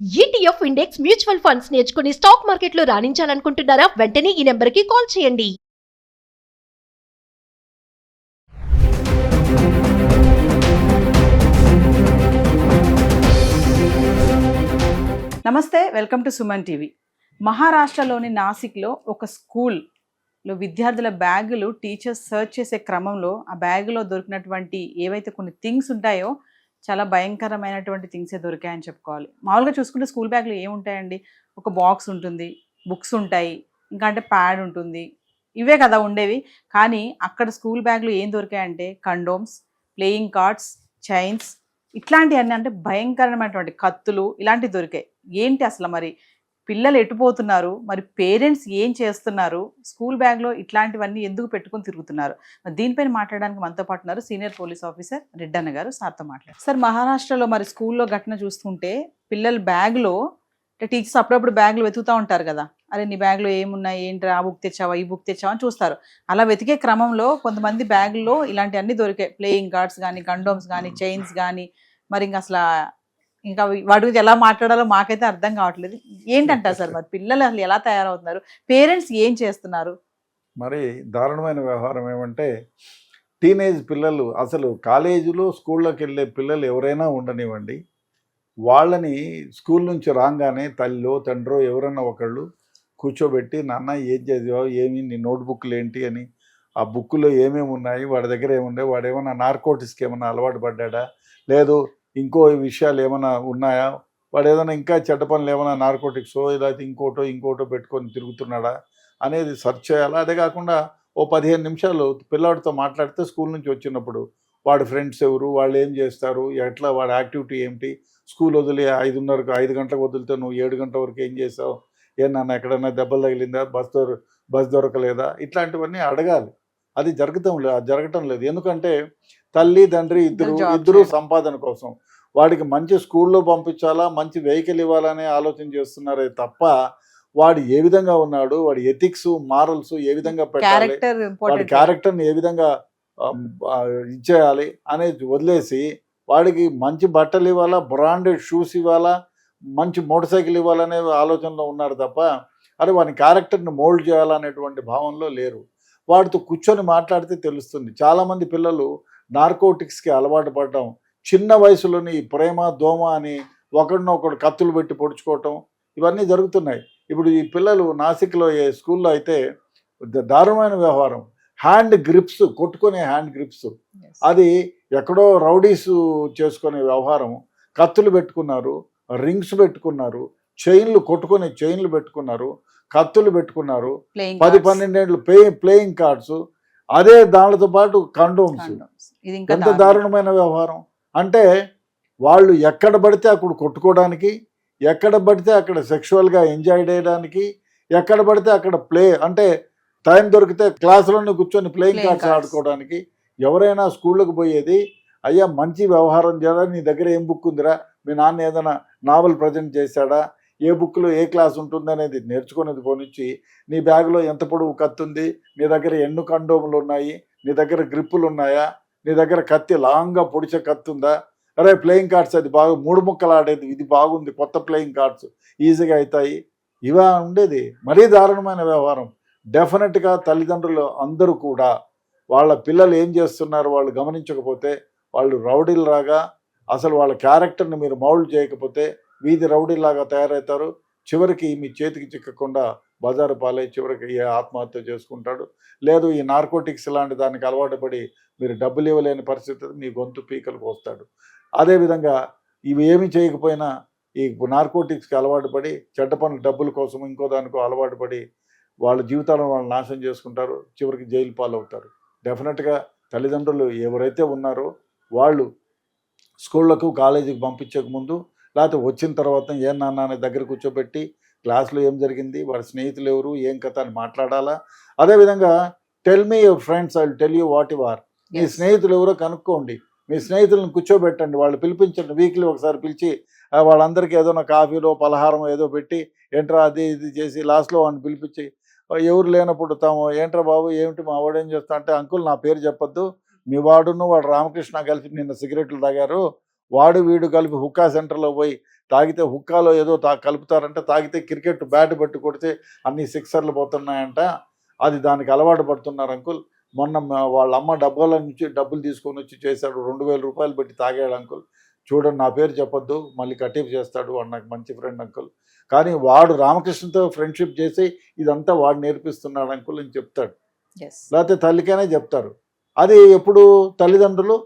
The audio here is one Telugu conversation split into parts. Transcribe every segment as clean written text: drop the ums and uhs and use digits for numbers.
ఈటీఎఫ్ ఇండెక్స్ మ్యూచువల్ ఫండ్స్ నేర్చుకుని స్టాక్ మార్కెట్లో రాణించాలనుకుంటున్నారా? వెంటనే ఈ నెంబర్కి కాల్ చేయండి. నమస్తే, వెల్కమ్ టు సుమన్ టీవీ. మహారాష్ట్రలోని నాసిక్లో ఒక స్కూల్లో విద్యార్థుల బ్యాగులు టీచర్స్ సర్చ్ చేసే క్రమంలో ఆ బ్యాగులో దొరికినటువంటి ఏవైతే కొన్ని థింగ్స్ ఉంటాయో చాలా భయంకరమైనటువంటి థింగ్సే దొరికాయని చెప్పుకోవాలి. మామూలుగా చూసుకుంటే స్కూల్ బ్యాగ్లో ఏముంటాయండి? ఒక బాక్స్ ఉంటుంది, బుక్స్ ఉంటాయి, ఇంకా అంటే ప్యాడ్ ఉంటుంది, ఇవే కదా ఉండేవి. కానీ అక్కడ స్కూల్ బ్యాగ్లో ఏం దొరికాయంటే కండోమ్స్, ప్లేయింగ్ కార్డ్స్, చైన్స్, ఇట్లాంటివన్నీ, అంటే భయంకరమైనటువంటి కత్తులు ఇలాంటివి దొరికాయి. ఏంటి అసలు మరి పిల్లలు ఎటుపోతున్నారు, మరి పేరెంట్స్ ఏం చేస్తున్నారు, స్కూల్ బ్యాగ్లో ఇట్లాంటివన్నీ ఎందుకు పెట్టుకుని తిరుగుతున్నారు? మరి దీనిపైన మాట్లాడడానికి మనతో పాటు ఉన్నారు సీనియర్ పోలీస్ ఆఫీసర్ రెడ్డన్న గారు. సార్తో మాట్లాడారు. సార్, మహారాష్ట్రలో మరి స్కూల్లో ఘటన చూస్తుంటే పిల్లల బ్యాగ్లో టీచర్స్ అప్పుడప్పుడు బ్యాగ్లు వెతుకుతూ ఉంటారు కదా, అరే నీ బ్యాగ్లో ఏమున్నాయి, ఏంటి, ఆ బుక్ తెచ్చావా, ఈ బుక్ తెచ్చావా అని చూస్తారు. అలా వెతికే క్రమంలో కొంతమంది బ్యాగ్లో ఇలాంటివన్నీ దొరికాయి. ప్లేయింగ్ కార్డ్స్ కానీ, కండోమ్స్ కానీ, చైన్స్ కానీ. మరి ఇంకా వాటి గురించి ఎలా మాట్లాడాలో మాకైతే అర్థం కావట్లేదు. ఏంటంటారు సార్, మరి పిల్లలు అసలు ఎలా తయారవుతున్నారు, పేరెంట్స్ ఏం చేస్తున్నారు? మరి దారుణమైన వ్యవహారం ఏమంటే, టీనేజ్ పిల్లలు, అసలు కాలేజీలో స్కూళ్ళకి వెళ్ళే పిల్లలు ఎవరైనా ఉండనివ్వండి, వాళ్ళని స్కూల్ నుంచి రాగానే తల్లో తండ్రో ఎవరన్నా ఒకళ్ళు కూర్చోబెట్టి, నాన్న ఏం చదివావు, ఏమి నీ నోట్బుక్లు ఏంటి అని, ఆ బుక్లో ఏమేమి ఉన్నాయి, వాడి దగ్గర ఏముండే, వాడు ఏమన్నా నార్కోటిక్స్కి ఏమన్నా అలవాటు పడ్డా, లేదు ఇంకో విషయాలు ఏమైనా ఉన్నాయా, వాడు ఏదైనా ఇంకా చెడ్డ పనులు ఏమైనా నార్కోటిక్సో లేకపోతే ఇంకోటో పెట్టుకొని తిరుగుతున్నాడా అనేది సెర్చ్ చేయాలి. అదే కాకుండా ఓ 15 నిమిషాలు పిల్లాడితో మాట్లాడితే స్కూల్ నుంచి వచ్చినప్పుడు వాడి ఫ్రెండ్స్ ఎవరు, వాళ్ళు ఏం చేస్తారు, ఎట్లా, వాడి యాక్టివిటీ ఏమిటి, స్కూల్ వదిలి 5 గంటలకు వదిలితే నువ్వు 7 గంటల వరకు ఏం చేసావు, ఏమన్నా ఎక్కడన్నా దెబ్బలు తగిలిందా, బస్ దొరకలేదా, ఇట్లాంటివన్నీ అడగాలి. అది జరగటం లేదు. ఎందుకంటే తల్లి తండ్రి ఇద్దరు సంపాదన కోసం వాడికి మంచి స్కూల్లో పంపించాలా, మంచి వెహికల్ ఇవ్వాలనే ఆలోచన చేస్తున్నారే తప్ప వాడు ఏ విధంగా ఉన్నాడు, వాడి ఎథిక్స్ మారల్స్ ఏ విధంగా పెట్టాలి, వాడి క్యారెక్టర్ని ఏ విధంగా ఇచ్చేయాలి అనేది వదిలేసి వాడికి మంచి బట్టలు ఇవ్వాలా, బ్రాండెడ్ షూస్ ఇవ్వాలా, మంచి మోటార్ సైకిల్ ఇవ్వాలనే ఆలోచనలో ఉన్నారు తప్ప అరే వాడి క్యారెక్టర్ని మోల్డ్ చేయాలనేటువంటి భావనలో లేరు. వాడితో కూర్చొని మాట్లాడితే తెలుస్తుంది. చాలామంది పిల్లలు నార్కోటిక్స్కి అలవాటు పడటం, చిన్న వయసులోని ప్రేమ దోమ అని ఒకడినొకడు కత్తులు పెట్టి పొడుచుకోవటం, ఇవన్నీ జరుగుతున్నాయి. ఇప్పుడు ఈ పిల్లలు నాసిక్లో ఏ స్కూల్లో అయితే దారుణమైన వ్యవహారం, హ్యాండ్ గ్రిప్స్, కొట్టుకునే హ్యాండ్ గ్రిప్స్, అది ఎక్కడో రౌడీస్ చేసుకునే వ్యవహారం. కత్తులు పెట్టుకున్నారు, రింగ్స్ పెట్టుకున్నారు, కొట్టుకునే చైన్లు పెట్టుకున్నారు, కత్తులు పెట్టుకున్నారు, 10-12 ఏళ్ళు ప్లేయింగ్ కార్డ్స్, అదే దానితో పాటు కండోమ్స్. ఎంత దారుణమైన వ్యవహారం అంటే, వాళ్ళు ఎక్కడ పడితే అక్కడ కొట్టుకోవడానికి, ఎక్కడ పడితే అక్కడ సెక్షువల్గా ఎంజాయ్ చేయడానికి, ఎక్కడ పడితే అక్కడ అంటే టైం దొరికితే క్లాసులోనే కూర్చొని ప్లేయింగ్ కార్డ్స్ ఆడుకోవడానికి. ఎవరైనా స్కూళ్ళకు పోయేది, అయ్యా మంచి వ్యవహారం చేయాలి, నీ దగ్గర ఏం బుక్ ఉందిరా, మీ నాన్న ఏదైనా నావల్ ప్రజెంట్ చేశాడా, ఏ బుక్లో ఏ క్లాస్ ఉంటుంది అనేది నేర్చుకునేది పోనిచ్చి, నీ బ్యాగ్లో ఎంత పొడవు కత్తి ఉంది, నీ దగ్గర ఎన్ని కండోములు ఉన్నాయి, నీ దగ్గర గ్రిప్పులు ఉన్నాయా, నీ దగ్గర కత్తి లాంగ్గా పొడిచే కత్తి ఉందా, అరే ప్లేయింగ్ కార్డ్స్ అది బాగా 3 ముక్కలు ఆడేది, ఇది బాగుంది, కొత్త ప్లేయింగ్ కార్డ్స్ ఈజీగా అవుతాయి, ఇవా ఉండేది. మరీ దారుణమైన వ్యవహారం. డెఫినెట్గా తల్లిదండ్రులు అందరూ కూడా వాళ్ళ పిల్లలు ఏం చేస్తున్నారు వాళ్ళు గమనించకపోతే, వాళ్ళు రౌడీలలాగా, అసలు వాళ్ళ క్యారెక్టర్ని మీరు మౌల్డ్ చేయకపోతే వీధి రౌడీలాగా తయారవుతారు. చివరికి మీ చేతికి చిక్కకుండా బజారు పాలై చివరికి ఆత్మహత్య చేసుకుంటాడు. లేదు ఈ నార్కోటిక్స్ లాంటి దానికి అలవాటు పడి మీరు డబ్బులు ఇవ్వలేని పరిస్థితి, మీ గొంతు పీకలకు వస్తాడు. అదేవిధంగా ఇవి ఏమి చేయకపోయినా ఈ నార్కోటిక్స్కి అలవాటు పడి చెడ్డ పనులు డబ్బుల కోసం ఇంకో దానికో అలవాటు పడి వాళ్ళ జీవితాలను వాళ్ళు నాశనం చేసుకుంటారు, చివరికి జైలు పాలవుతారు. డెఫినెట్గా తల్లిదండ్రులు ఎవరైతే ఉన్నారో వాళ్ళు స్కూళ్ళకు కాలేజీకి పంపించక ముందు, లేకపోతే వచ్చిన తర్వాత ఏం నాన్న అనే దగ్గర కూర్చోబెట్టి క్లాస్లో ఏం జరిగింది, వాడి స్నేహితులు ఎవరు, ఏం కథ అని మాట్లాడాలా. అదేవిధంగా tell me your friends, I will tell you what you are. మీ స్నేహితులు ఎవరో కనుక్కోండి, మీ స్నేహితులను కూర్చోబెట్టండి, వాళ్ళు పిలిపించండి, వీక్లీ ఒకసారి పిలిచి వాళ్ళందరికీ ఏదైనా కాఫీలో పలహారం ఏదో పెట్టి ఏంట్రా అది ఇది చేసి లాస్ట్లో వాడిని పిలిపించి, ఎవరు లేనప్పుడు తాము ఏంట్రా బాబు ఏమిటి మా వాడు ఏం చేస్తా అంటే, అంకుల్ నా పేరు చెప్పొద్దు, మీ వాడును వాడు రామకృష్ణ కలిసి నిన్న సిగరెట్లు తాగారు, వాడు వీడు కలిపి హుక్కా సెంటర్లో పోయి తాగితే హుక్కాలో ఏదో కలుపుతారంటే తాగితే క్రికెట్ బ్యాట్ పట్టి కొడితే అన్ని సిక్సర్లు పోతున్నాయంట, అది దానికి అలవాటు పడుతున్నారు అంకుల్. మొన్న వాళ్ళ అమ్మ డబ్బాల నుంచి డబ్బులు తీసుకొని వచ్చి చేశాడు, 2000 రూపాయలు పెట్టి తాగాడు అంకుల్. చూడండి, నా పేరు చెప్పొద్దు, మళ్ళీ కటిఫ్ చేస్తాడు, వాడు నాకు మంచి ఫ్రెండ్ అంకుల్. కానీ వాడు రామకృష్ణతో ఫ్రెండ్షిప్ చేసి ఇదంతా వాడు నేర్పిస్తున్నాడు అంకుల్ అని చెప్తాడు. లేకపోతే తల్లికైనా చెప్తారు. అది ఎప్పుడు తల్లిదండ్రులు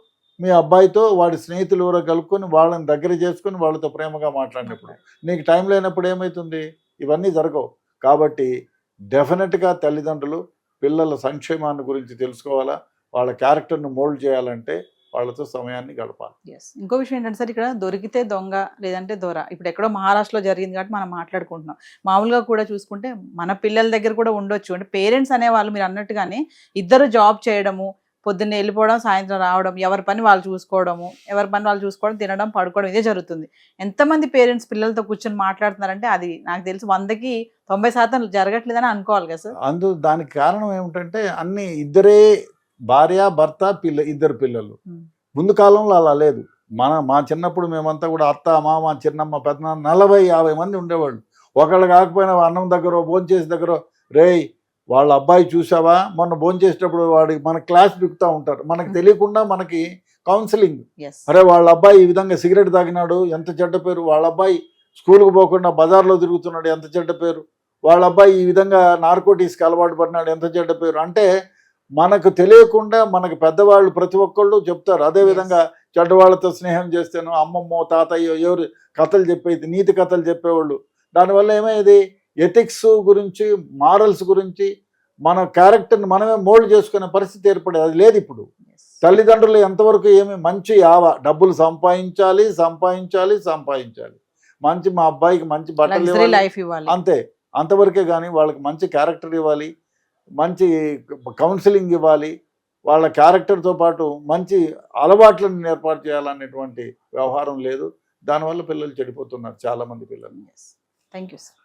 మీ అబ్బాయితో వాడి స్నేహితులు ఎవరో కలుపుకొని వాళ్ళని దగ్గర చేసుకొని వాళ్ళతో ప్రేమగా మాట్లాడినప్పుడు. నీకు టైం లేనప్పుడు ఏమవుతుంది? ఇవన్నీ జరగవు. కాబట్టి డెఫినెట్గా తల్లిదండ్రులు పిల్లల సంక్షేమాన్ని గురించి తెలుసుకోవాలా, వాళ్ళ క్యారెక్టర్ను మోల్డ్ చేయాలంటే వాళ్ళతో సమయాన్ని గడపాలి. ఇంకో విషయం ఏంటంటే సార్, ఇక్కడ దొరికితే దొంగ లేదంటే దొర, ఇప్పుడు ఎక్కడో మహారాష్ట్రలో జరిగింది కాబట్టి మనం మాట్లాడుకుంటున్నాం. మామూలుగా కూడా చూసుకుంటే మన పిల్లల దగ్గర కూడా ఉండొచ్చు. అంటే పేరెంట్స్ అనేవాళ్ళు మీరు అన్నట్టుగానే ఇద్దరు జాబ్ చేయడము, పొద్దున్నే వెళ్ళిపోవడం, సాయంత్రం రావడం, ఎవరి పని వాళ్ళు చూసుకోవడం, తినడం, పడుకోవడం, ఇదే జరుగుతుంది. ఎంతమంది పేరెంట్స్ పిల్లలతో కూర్చొని మాట్లాడుతున్నారంటే అది నాకు తెలిసి 100కి 90% జరగట్లేదని అనుకోవాలి కదా సార్. దానికి కారణం ఏమిటంటే అన్ని ఇద్దరే, భార్య భర్త ఇద్దరు పిల్లలు. ముందు కాలంలో అలా లేదు. మా చిన్నప్పుడు మేమంతా కూడా అత్త మామ చిన్నమ్మ పెద్దనాన్న 40-50 మంది ఉండేవాళ్ళు. ఒకళ్ళు కాకపోయినా అన్నం దగ్గర భోంచేసే దగ్గర, రేయ్ వాళ్ళ అబ్బాయి చూసావా, మొన్న భోంచేసేటప్పుడు వాడికి మన క్లాస్ బిక్కుతూ ఉంటారు, మనకు తెలియకుండా మనకి కౌన్సిలింగ్. అరే వాళ్ళ అబ్బాయి ఈ విధంగా సిగరెట్ తాగినాడు, ఎంత చెడ్డ పేరు. వాళ్ళ అబ్బాయి స్కూల్కి పోకుండా బజార్లో తిరుగుతున్నాడు, ఎంత చెడ్డ పేరు. వాళ్ళ అబ్బాయి ఈ విధంగా నార్కోటిక్స్కి అలవాటు పడినాడు, ఎంత చెడ్డ పేరు. అంటే మనకు తెలియకుండా మనకు పెద్దవాళ్ళు ప్రతి ఒక్కళ్ళు చెప్తారు. అదేవిధంగా చెడ్డవాళ్ళతో స్నేహం చేస్తాను, అమ్మమ్మో తాతయ్యో ఎవరు కథలు చెప్పేది, నీతి కథలు చెప్పేవాళ్ళు. దానివల్ల ఏమయ్యేది, ఎథిక్స్ గురించి, మారల్స్ గురించి, మన క్యారెక్టర్ని మనమే మోల్డ్ చేసుకునే పరిస్థితి ఏర్పడేది. అది లేదు ఇప్పుడు. తల్లిదండ్రులు ఎంతవరకు మంచి డబ్బులు సంపాదించాలి, మంచి మా అబ్బాయికి మంచి బట్టలు ఇవ్వాలి, అంతే, అంతవరకే. కానీ వాళ్ళకి మంచి క్యారెక్టర్ ఇవ్వాలి, మంచి కౌన్సిలింగ్ ఇవ్వాలి, వాళ్ళ క్యారెక్టర్తో పాటు మంచి అలవాట్లను ఏర్పాటు చేయాలనేటువంటి వ్యవహారం లేదు. దానివల్ల పిల్లలు చెడిపోతున్నారు, చాలామంది పిల్లలు. Thank you sir.